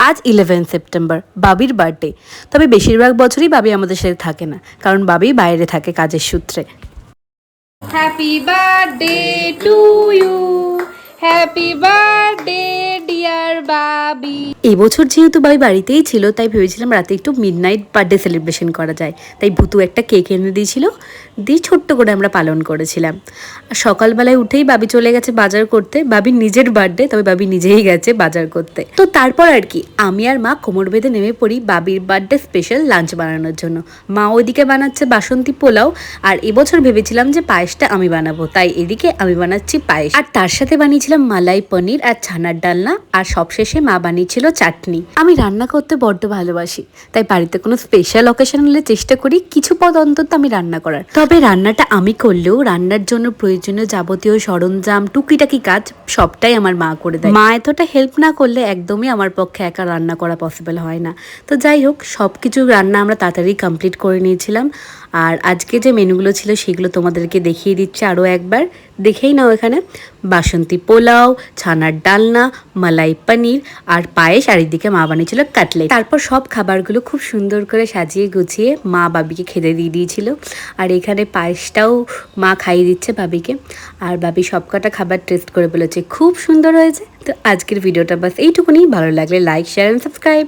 আজ 11 সেপ্টেম্বর, বাবির বার্থডে। তবে বেশিরভাগ বছরই বাবি আমাদের সাথে থাকে না, কারণ বাবি বাইরে থাকে কাজের সূত্রে। Happy birthday to you, happy birthday dear Babi. এবছর যেহেতু বাবি বাড়িতেই ছিল, তাই ভেবেছিলাম রাতে একটু মিডনাইট বার্থডে সেলিব্রেশন করা যায়। তাই ভুতু একটা কেক এনে দিয়েছিল, দিয়ে ছোট্ট করে আমরা পালন করেছিলাম। আর সকালবেলায় উঠেই বাবি চলে গেছে বাজার করতে। বাবির নিজের বার্থডে, তবে বাবি নিজেই গেছে বাজার করতে। তো তারপর আর কি, আমি আর মা কোমর বেঁধে নেমে পড়ি বাবির বার্থডে স্পেশাল লাঞ্চ বানানোর জন্য। মা ওইদিকে বানাচ্ছে বাসন্তী পোলাও, আর এবছর ভেবেছিলাম যে পায়েসটা আমি বানাবো, তাই এদিকে আমি বানাচ্ছি পায়েস। আর তার সাথে বানিয়েছিলাম মালাই পনির আর ছানার ডালনা, আর সবশেষে মা বানিয়েছিল চাটনি। আমি রান্না করতে বড্ড ভালোবাসি, তাই বাড়িতে কোনো স্পেশাল অকেশন হলে চেষ্টা করি কিছু পদ অন্তত আমি রান্না করার। তবে রান্নাটা আমি করলেও রান্নার জন্য প্রয়োজনীয় যাবতীয় সরঞ্জাম, টুকিটাকি কাজ সবটাই আমার মা করে দেয়। মা এতটা হেল্প না করলে একদমই আমার পক্ষে একা রান্না করা পসিবল হয় না। তো যাই হোক, সব কিছু রান্না আমরা তাড়াতাড়ি কমপ্লিট করে নিয়েছিলাম। আর আজকে যে মেনুগুলো ছিল সেগুলো তোমাদেরকে দেখিয়ে দিচ্ছি আরও একবার, দেখেই নাও। এখানে বাসন্তী পোলাও, ছানার ডালনা, মালাই পনির আর পায়েস, আর এদিকে মা বানিয়েছিল কাটলেট। তারপর সব খাবারগুলো খুব সুন্দর করে সাজিয়ে গুছিয়ে মা বাবিকে খেতে দিয়ে দিয়েছিল। আর এখানে পায়েসটাও মা খাইয়ে দিচ্ছে বাবিকে। আর বাবি সবকটা খাবার টেস্ট করে বলেছে খুব সুন্দর হয়েছে। তো আজকের ভিডিওটা বাস এইটুকুনি। ভালো লাগলে লাইক, শেয়ার অ্যান্ড সাবস্ক্রাইব।